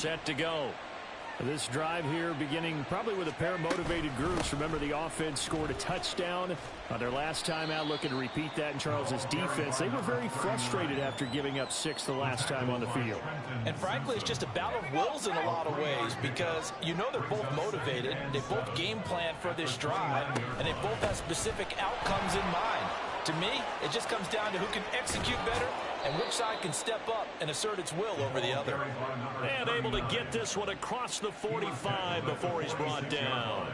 set to go. This drive here beginning probably with a pair of motivated groups. Remember, the offense scored a touchdown on their last time out, looking to repeat that in Charles's defense. They were very frustrated after giving up 6 the last time on the field. And frankly, it's just a battle of wills in a lot of ways because you know they're both motivated. They both game plan for this drive, and they both have specific outcomes in mind. To me, it just comes down to who can execute better and which side can step up and assert its will over the other. And able to get this one across the 45 before he's brought down.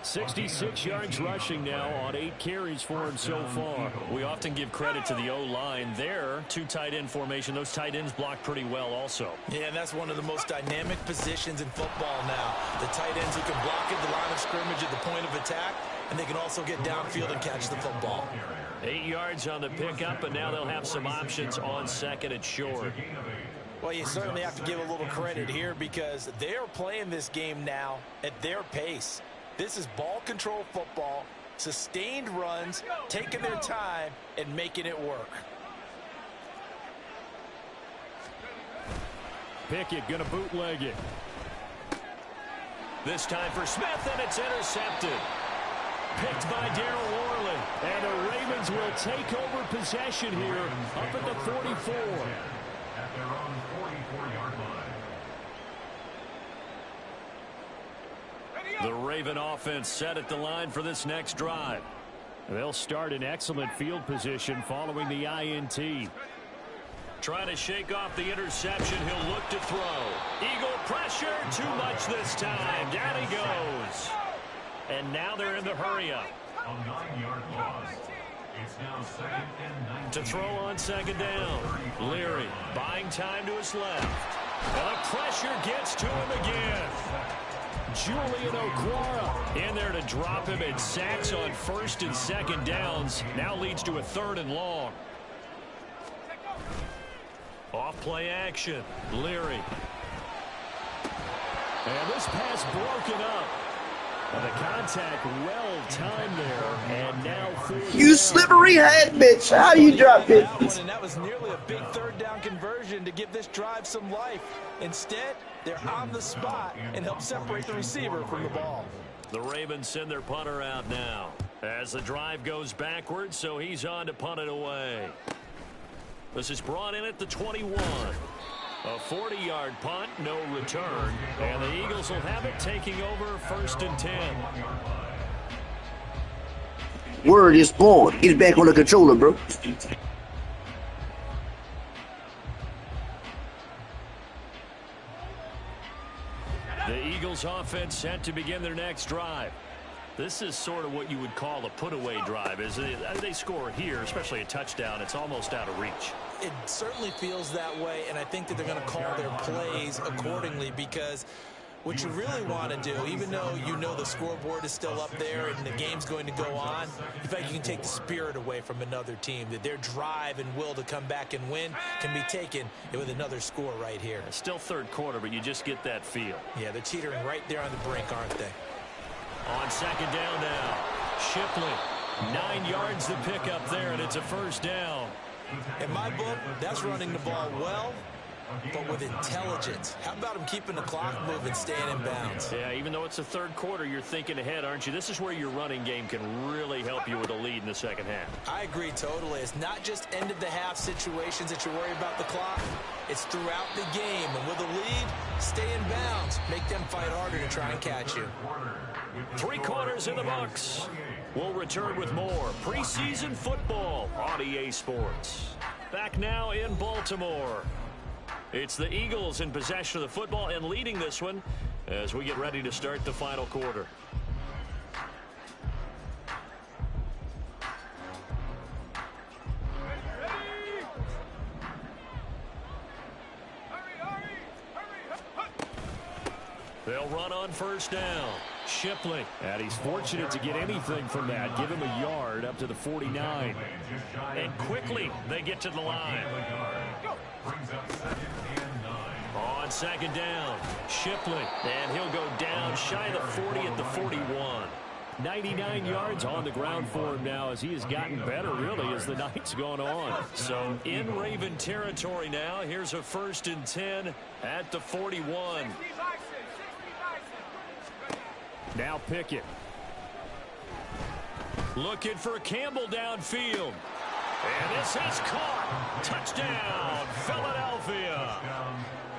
66 yards rushing now on 8 carries for him so far. We often give credit to the O-line there. 2 tight end formation. Those tight ends block pretty well also. Yeah, and that's one of the most dynamic positions in football now. The tight ends who can block at the line of scrimmage at the point of attack, and they can also get downfield and catch the football. 8 yards on the pickup, and now they'll have some options on second and short. Well, you certainly have to give a little credit here because they are playing this game now at their pace. This is ball control football, sustained runs, taking their time, and making it work. Pickett going to bootleg it. This time for Smith, and it's intercepted. Picked by Darryl Worley. And the Ravens will take over possession here up at the 44. At their own 44-yard line. The Raven offense set at the line for this next drive. They'll start in excellent field position following the INT. Trying to shake off the interception. He'll look to throw. Eagle pressure. Too much this time. Down he goes. And now they're in the hurry-up. A 9-yard loss. It's now 2nd and 19. To throw on second down. Leary buying time to his left. And the pressure gets to him again. Julian Okwara in there to drop him, and sacks on 1st and 2nd downs. Now leads to a 3rd and long. Off play action. Leary. And this pass broken up. And the contact well timed there, and now you slippery head, bitch. How you drop it? And that was nearly a big 3rd down conversion to give this drive some life. Instead, they're on the spot and help separate the receiver from the ball. The Ravens send their punter out now as the drive goes backwards, so he's on to punt it away. This is brought in at the 21. A 40-yard punt, no return, and the Eagles will have it taking over 1st and 10. Word is born. Get it back on the controller, bro. The Eagles offense set to begin their next drive. This is sort of what you would call a put-away drive. As they score here, especially a touchdown, it's almost out of reach. It certainly feels that way, and I think that they're going to call their plays accordingly because what you really want to do, even though you know the scoreboard is still up there and the game's going to go on, in fact, you can take the spirit away from another team, that their drive and will to come back and win can be taken with another score right here. It's still 3rd quarter, but you just get that feel. Yeah, they're teetering right there on the brink, aren't they? On 2nd down now, Shipley, 9 yards to pick up there, and it's a 1st down. In my book, that's running the ball well, but with intelligence. How about him keeping the clock moving, staying in bounds? Yeah, even though it's the 3rd quarter, you're thinking ahead, aren't you? This is where your running game can really help you with a lead in the 2nd half. I agree totally. It's not just end-of-the-half situations that you worry about the clock. It's throughout the game. And with a lead, stay in bounds. Make them fight harder to try and catch you. 3 quarters in the books. We'll return with more preseason football on EA Sports. Back now in Baltimore. It's the Eagles in possession of the football and leading this one as we get ready to start the final quarter. They'll run on 1st down. Shipley. And he's fortunate to get anything from that. Give him a yard up to the 49. And quickly they get to the line. On 2nd down, Shipley. And he'll go down shy of the 40 at the 41. 99 yards on the ground for him now as he has gotten better, really, as the night's gone on. So in Raven territory now. Here's a 1st and 10 at the 41. Now Pickett. Looking for Campbell downfield. And this is caught. Touchdown, Philadelphia.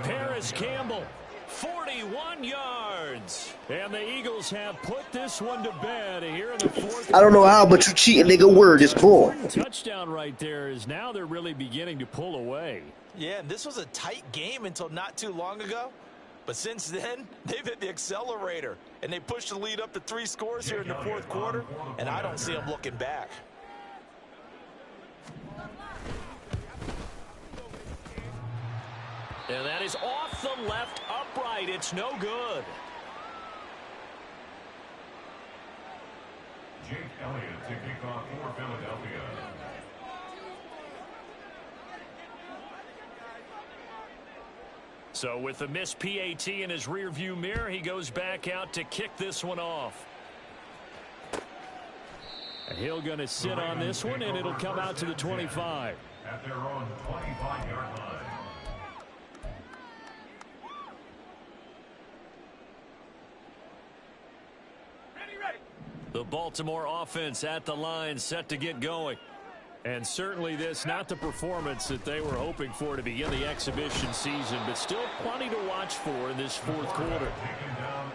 Paris Campbell, 41 yards. And the Eagles have put this one to bed here in the 4th. I don't know how, but you cheating, nigga. Word is born. Touchdown right there is now they're really beginning to pull away. Yeah, and this was a tight game until not too long ago. But since then, they've hit the accelerator. And they pushed the lead up to 3 scores here in the 4th quarter. And I don't see them looking back. And that is off the left upright. It's no good. Jake Elliott to kick off for Philadelphia. So with the missed PAT in his rearview mirror, he goes back out to kick this one off. And he'll going to sit on this one, and it'll come out to the 25. At their own 25-yard line. The Baltimore offense at the line, set to get going. And certainly this, not the performance that they were hoping for to begin the exhibition season, but still plenty to watch for in this 4th quarter.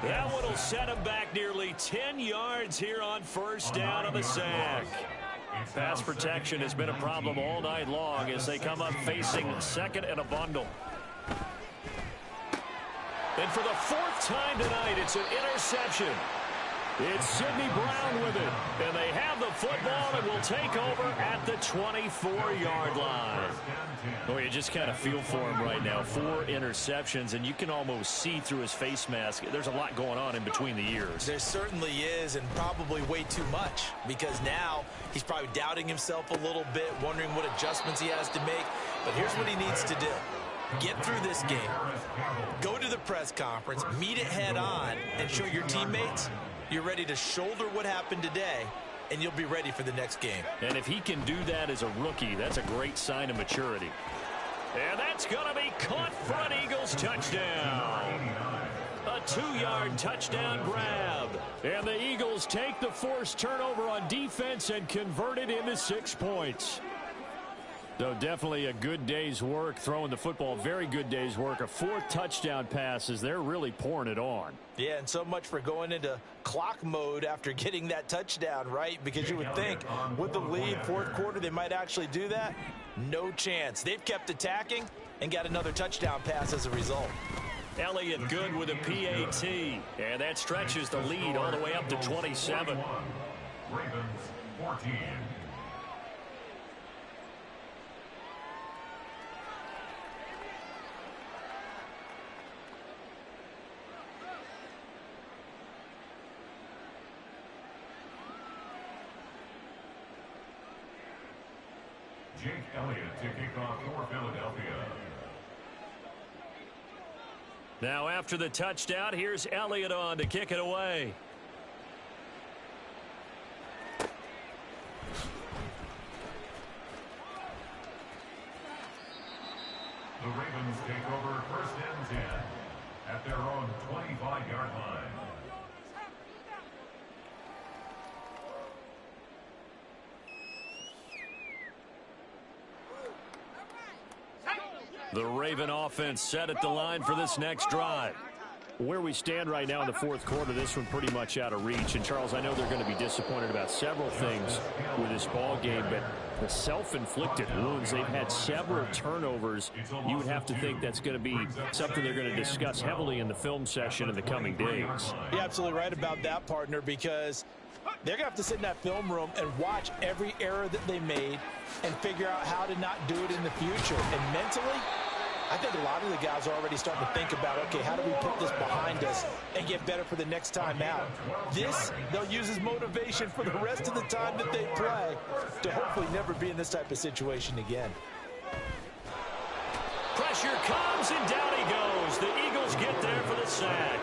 That one will set him back nearly 10 yards here on 1st down on the sack. Pass protection has been a problem all night long as they come up facing 2nd and a bundle. And for the 4th time tonight, it's an interception. It's Sidney Brown with it, and they have the football and will take over at the 24-yard line. Boy, you just kind of feel for him right now. 4 interceptions, and you can almost see through his face mask. There's a lot going on in between the ears. There certainly is, and probably way too much, because now he's probably doubting himself a little bit, wondering what adjustments he has to make. But here's what he needs to do. Get through this game, go to the press conference, meet it head on, and show your teammates you're ready to shoulder what happened today, and you'll be ready for the next game. And if he can do that as a rookie, that's a great sign of maturity. And that's going to be caught for an Eagles touchdown. A 2-yard touchdown grab. And the Eagles take the forced turnover on defense and convert it into 6 points. So definitely a good day's work throwing the football. Very good day's work. A 4th touchdown passes. They're really pouring it on. Yeah, and so much for going into clock mode after getting that touchdown, right? Because you would think with the lead, 4th quarter, they might actually do that. No chance. They've kept attacking and got another touchdown pass as a result. Elliott good with a PAT. And that stretches the lead all the way up to 27. Ravens 14. Jake Elliott to kick off for Philadelphia. Now after the touchdown, here's Elliott on to kick it away. The Ravens take over 1st and 10 at their own 25-yard line. The Raven offense set at the line for this next drive. Where we stand right now in the 4th quarter, this one pretty much out of reach. And, Charles, I know they're going to be disappointed about several things with this ball game, but the self-inflicted wounds, they've had several turnovers. You would have to think that's going to be something they're going to discuss heavily in the film session in the coming days. You're absolutely right about that, partner, because they're going to have to sit in that film room and watch every error that they made and figure out how to not do it in the future. And mentally, I think a lot of the guys are already starting to think about, okay, how do we put this behind us and get better for the next time out? This, they'll use as motivation for the rest of the time that they play to hopefully never be in this type of situation again. Pressure comes, and down he goes. The Eagles get there for the sack.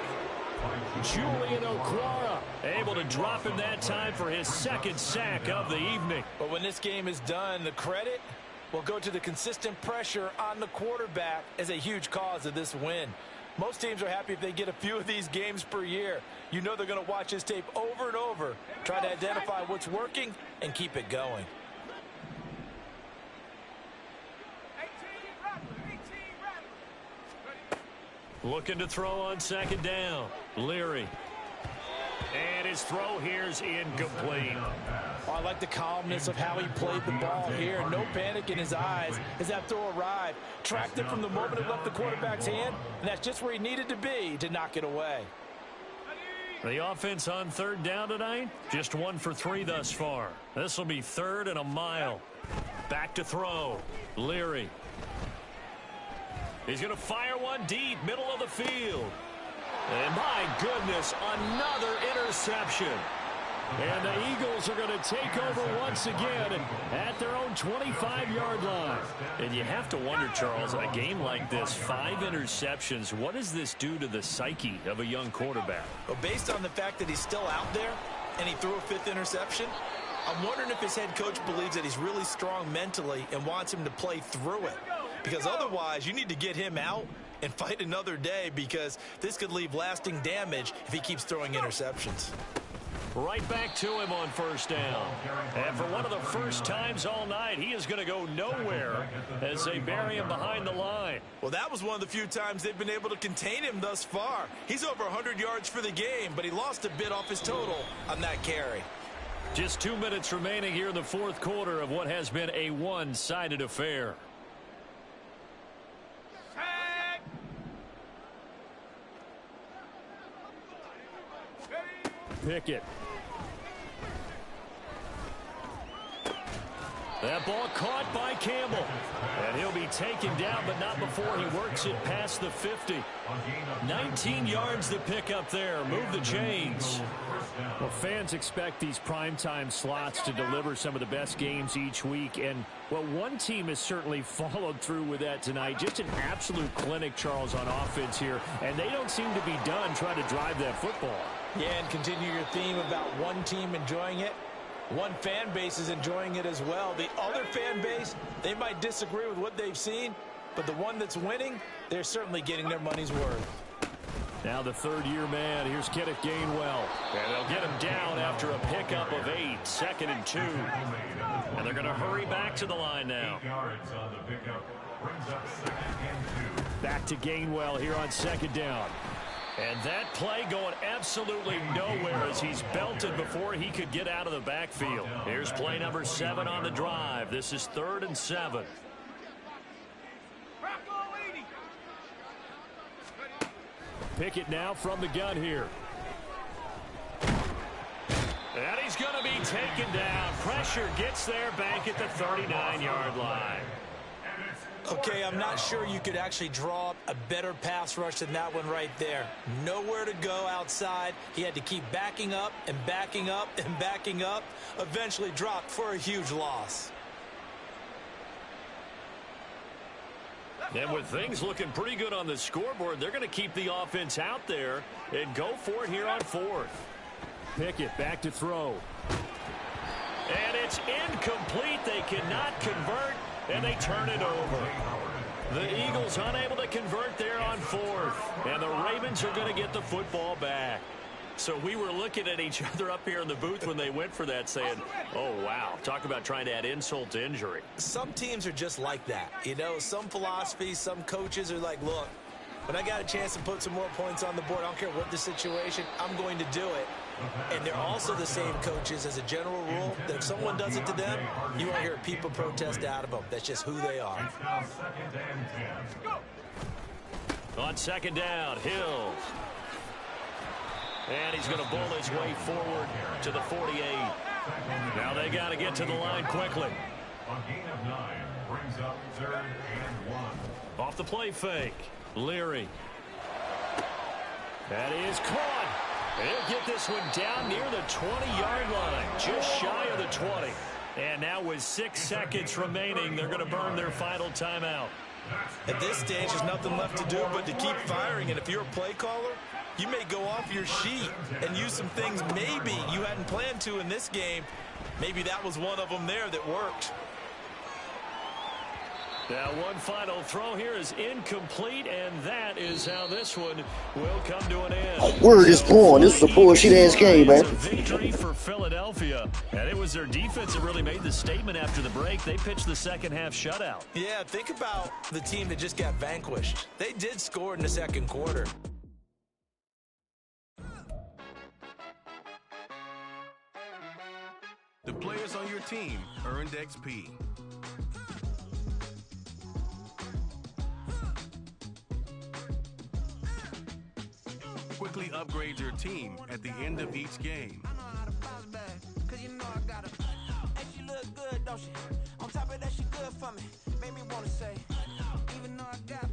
Julian Okwara able to drop him that time for his second sack of the evening. But when this game is done, the credit will go to the consistent pressure on the quarterback as a huge cause of this win. Most teams are happy if they get a few of these games per year. You know they're going to watch this tape over and over, try to identify what's working and keep it going. Looking to throw on second down. Leary. And his throw here is incomplete. Oh, I like the calmness of how he played the ball here. No panic in his eyes as that throw arrived. Tracked it from the moment it left the quarterback's hand, and that's just where he needed to be to knock it away. The offense on third down tonight, just 1 for 3 thus far. This will be 3rd and a mile. Back to throw. Leary. He's going to fire one deep, middle of the field. And my goodness, another interception. And the Eagles are going to take over once again at their own 25-yard line. And you have to wonder, Charles, a game like this, 5 interceptions, what does this do to the psyche of a young quarterback? Well, based on the fact that he's still out there and he threw a 5th interception, I'm wondering if his head coach believes that he's really strong mentally and wants him to play through it. Because otherwise, you need to get him out and fight another day, because this could leave lasting damage if he keeps throwing interceptions. Right back to him on first down. And for one of the first times all night, he is going to go nowhere as they bury him behind the line. Well, that was one of the few times they've been able to contain him thus far. He's over 100 yards for the game, but he lost a bit off his total on that carry. Just 2 minutes remaining here in the fourth quarter of what has been a one-sided affair. Pickett. That ball caught by Campbell. And he'll be taken down, but not before he works it past the 50. 19 yards to pick up there. Move the chains. Well, fans expect these primetime slots to deliver some of the best games each week. And, well, one team has certainly followed through with that tonight. Just an absolute clinic, Charles, on offense here. And they don't seem to be done trying to drive that football. Yeah, and continue your theme about one team enjoying it. One fan base is enjoying it as well. The other fan base, they might disagree with what they've seen, but the one that's winning, they're certainly getting their money's worth. Now the third-year man. Here's Kenneth Gainwell. And they'll get him down after a pickup of 8, 2nd and 2. And they're going to hurry back to the line now. 8 yards on the pickup. Brings up 2nd and 2. Back to Gainwell here on second down. And that play going absolutely nowhere as he's belted before he could get out of the backfield. Here's play number 7 on the drive. This is 3rd and 7. Pickett now from the gun here. And he's going to be taken down. Pressure gets there back at the 39-yard line. Okay, I'm not sure you could actually draw up a better pass rush than that one right there. Nowhere to go outside. He had to keep backing up and backing up and backing up. Eventually dropped for a huge loss. And with things looking pretty good on the scoreboard, they're going to keep the offense out there and go for it here on 4th. Pickett back to throw. And it's incomplete. They cannot convert. And they turn it over. The Eagles unable to convert there on 4th. And the Ravens are going to get the football back. So we were looking at each other up here in the booth when they went for that saying, oh, wow, talk about trying to add insult to injury. Some teams are just like that. You know, some philosophies, some coaches are like, look, when I got a chance to put some more points on the board, I don't care what the situation, I'm going to do it. And they're also the same coaches as a general rule that if someone does it to them, you won't hear people protest out of them. That's just who they are. On second down, Hill. And he's going to bowl his way forward to the 48. Now they got to get to the line quickly. A gain of 9 brings up 3rd and 1. Off the play fake. Leary. That is caught. He'll get this one down near the 20-yard line, just shy of the 20. And now with 6 seconds remaining, they're going to burn their final timeout. At this stage, there's nothing left to do but to keep firing. And if you're a play caller, You may go off your sheet and use some things maybe you hadn't planned to in this game. Maybe that was one of them there that worked. Now one final throw here is incomplete, and that is how this one will come to an end. Word is born. This is a bullshit-ass game, man. It's a victory for Philadelphia. And it was their defense that really made the statement after the break. They pitched the second half shutout. Yeah, think about the team that just got vanquished. They did score in the second quarter. The players on your team earned XP. Quickly upgrade your team at the end of each game. I know how to bounce back, 'cause you know I got her. Hey, she look good, don't she? On top of that, she good for me. Made me wanna say, even though I got